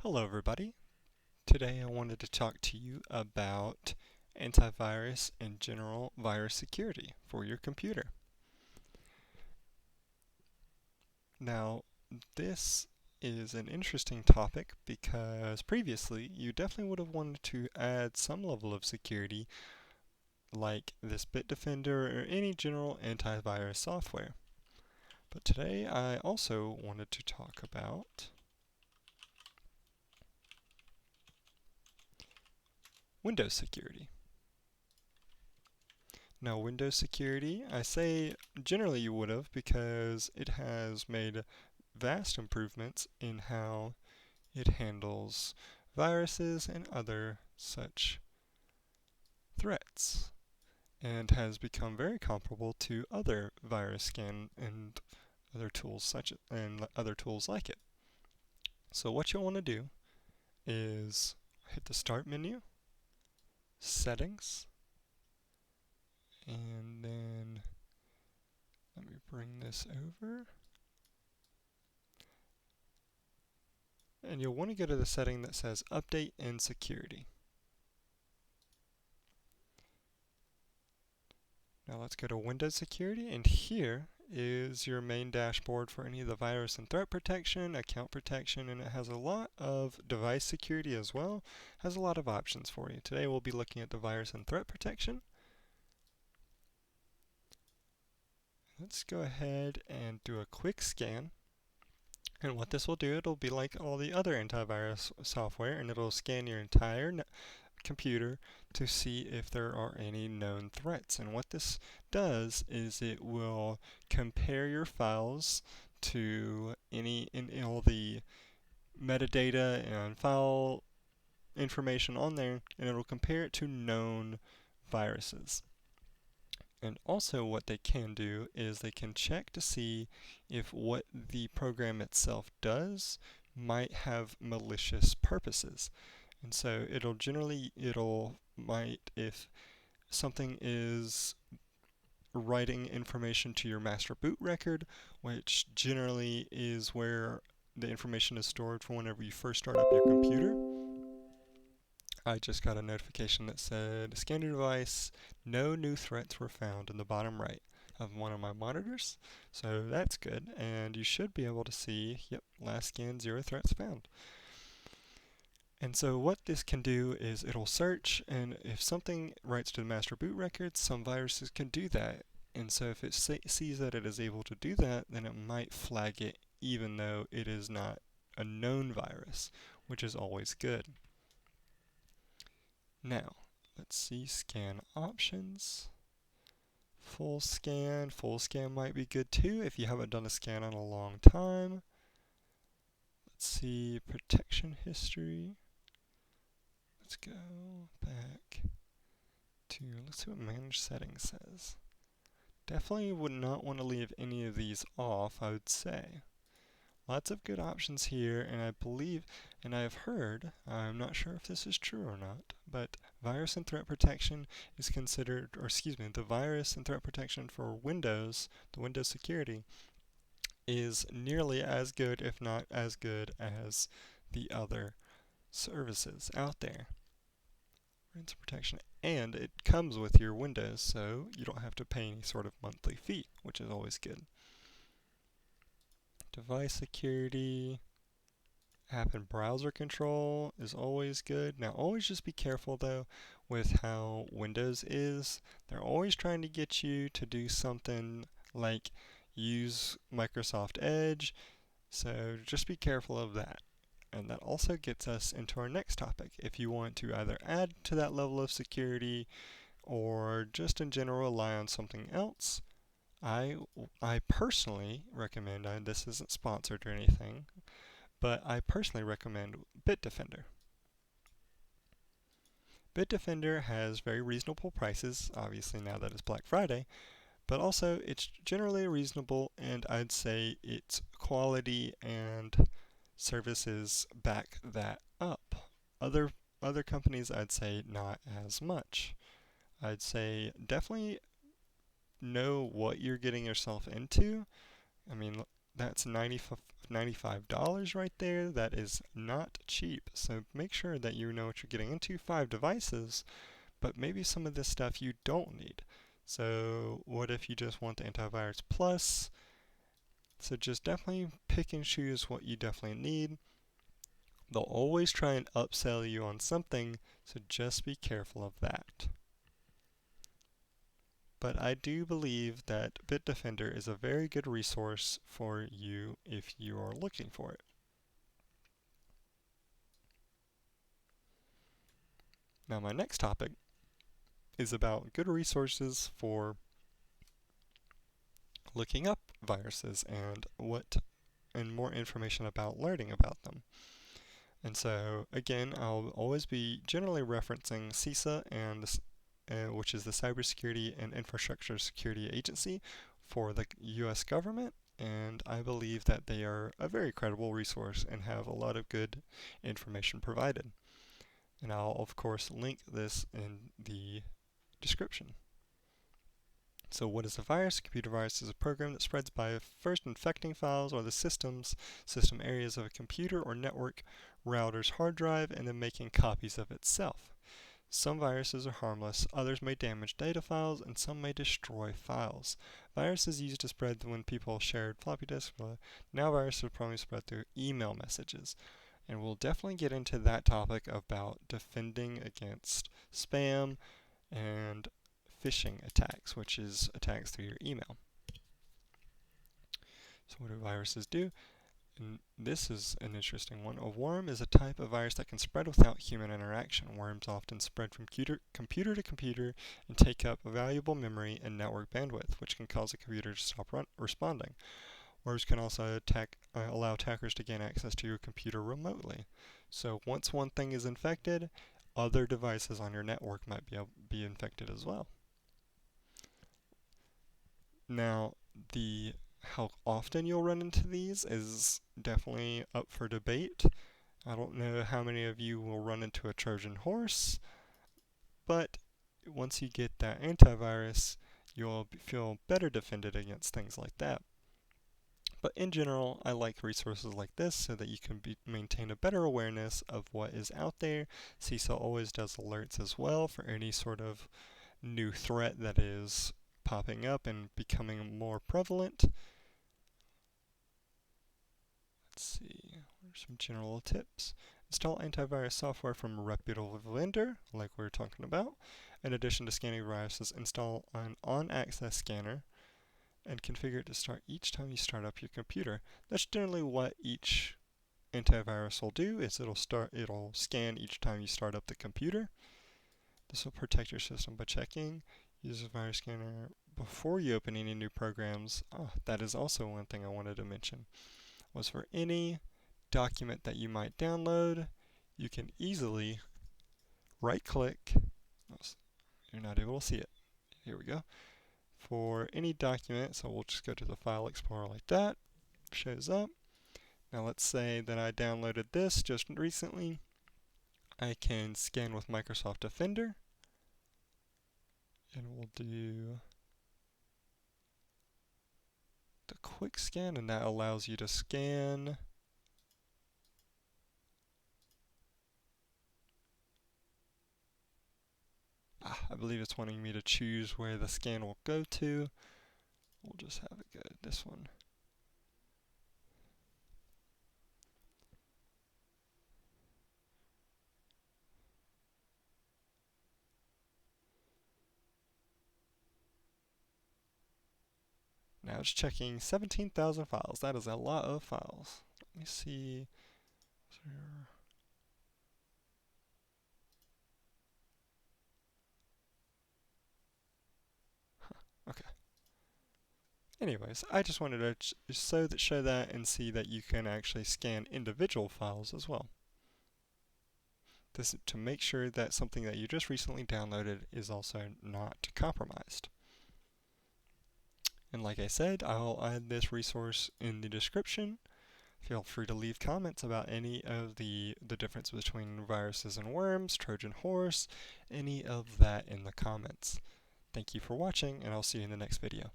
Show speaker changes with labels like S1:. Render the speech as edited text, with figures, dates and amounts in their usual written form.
S1: Hello everybody. Today I wanted to talk to you about antivirus and general virus security for your computer. Now, this is an interesting topic because previously you definitely would have wanted to add some level of security like this Bitdefender or any general antivirus software. But today I also wanted to talk about Windows security. Now, Windows security, I say generally you would have because it has made vast improvements in how it handles viruses and other such threats, and has become very comparable to other virus scan and other tools like it. So what you'll want to do is hit the Start menu, Settings, and then let me bring this over. And you'll want to go to the setting that says Update and Security. Now let's go to Windows Security, and here is your main dashboard for any of the virus and threat protection, account protection, and it has a lot of device security as well. It has a lot of options for you. Today we'll be looking at the virus and threat protection. Let's go ahead and do a quick scan. And what this will do, it'll be like all the other antivirus software, and it'll scan your entire computer to see if there are any known threats. And what this does is it will compare your files to all the metadata and file information on there, and it'll compare it to known viruses. And also what they can do is they can check to see if what the program itself does might have malicious purposes. And so if something is writing information to your master boot record, which generally is where the information is stored for whenever you first start up your computer. I just got a notification that said, scan your device, no new threats were found in the bottom right of one of my monitors. So that's good, and you should be able to see, yep, last scan, 0 threats found. And so what this can do is it'll search, and if something writes to the master boot record, some viruses can do that. And so if it sees that it is able to do that, then it might flag it even though it is not a known virus, which is always good. Now, let's see, scan options. Full scan might be good too if you haven't done a scan in a long time. Let's see, protection history. Let's go back to, let's see what manage settings says. Definitely would not want to leave any of these off, I would say. Lots of good options here, and I believe, and I've heard, I'm not sure if this is true or not, but virus and threat protection is considered, or excuse me, the virus and threat protection for Windows, the Windows security, is nearly as good, if not as good, as the other services out there. Ransom protection, and it comes with your Windows, so you don't have to pay any sort of monthly fee, which is always good. Device security, app and browser control is always good. Now always just be careful though with how Windows is. They're always trying to get you to do something like use Microsoft Edge, so just be careful of that. And that also gets us into our next topic. If you want to either add to that level of security or just in general rely on something else, I personally recommend, this isn't sponsored or anything, but I personally recommend Bitdefender. Bitdefender has very reasonable prices, obviously now that it's Black Friday, but also it's generally reasonable, and I'd say its quality and services back that up. Other companies, I'd say not as much. I'd say definitely know what you're getting yourself into. I mean, that's $95 right there. That is not cheap. So make sure that you know what you're getting into. 5 devices, but maybe some of this stuff you don't need. So what if you just want the antivirus plus? So just definitely pick and choose what you definitely need. They'll always try and upsell you on something, so just be careful of that. But I do believe that Bitdefender is a very good resource for you if you are looking for it. Now my next topic is about good resources for looking up viruses and more information about learning about them. And so again, I'll always be generally referencing CISA which is the Cybersecurity and Infrastructure Security Agency for the US government, and I believe that they are a very credible resource and have a lot of good information provided. And I'll of course link this in the description. So what is a virus? A computer virus is a program that spreads by first infecting files or the system areas of a computer or network router's hard drive and then making copies of itself. Some viruses are harmless, others may damage data files, and some may destroy files. Viruses used to spread when people shared floppy disks. Now viruses probably spread through email messages. And we'll definitely get into that topic about defending against spam and phishing attacks, which is attacks through your email. So what do viruses do? And this is an interesting one. A worm is a type of virus that can spread without human interaction. Worms often spread from computer to computer and take up valuable memory and network bandwidth, which can cause a computer to stop responding. Worms can also allow attackers to gain access to your computer remotely. So once one thing is infected, other devices on your network might be infected as well. Now, how often you'll run into these is definitely up for debate. I don't know how many of you will run into a Trojan horse, but once you get that antivirus, you'll feel better defended against things like that. But in general, I like resources like this so that you can maintain a better awareness of what is out there. CISA always does alerts as well for any sort of new threat that is popping up and becoming more prevalent. Let's see, what are some general tips? Install antivirus software from a reputable vendor, like we were talking about. In addition to scanning viruses, install an on-access scanner and configure it to start each time you start up your computer. That's generally what each antivirus will do, is it'll scan each time you start up the computer. This will protect your system by checking. Use a virus scanner before you open any new programs. That is also one thing I wanted to mention. Was for any document that you might download, you can easily right-click. You're not able to see it. Here we go. For any document, so we'll just go to the File Explorer like that. Shows up. Now let's say that I downloaded this just recently. I can scan with Microsoft Defender. And we'll do the quick scan, and that allows you to scan I believe it's wanting me to choose where the scan will go to. We'll just have it go to this one. Now it's checking 17,000 files. That is a lot of files. Let me see. Okay. Anyways, I just wanted to show that and see that you can actually scan individual files as well. This is to make sure that something that you just recently downloaded is also not compromised. And like I said, I'll add this resource in the description. Feel free to leave comments about any of the difference between viruses and worms, Trojan horse, any of that in the comments. Thank you for watching, and I'll see you in the next video.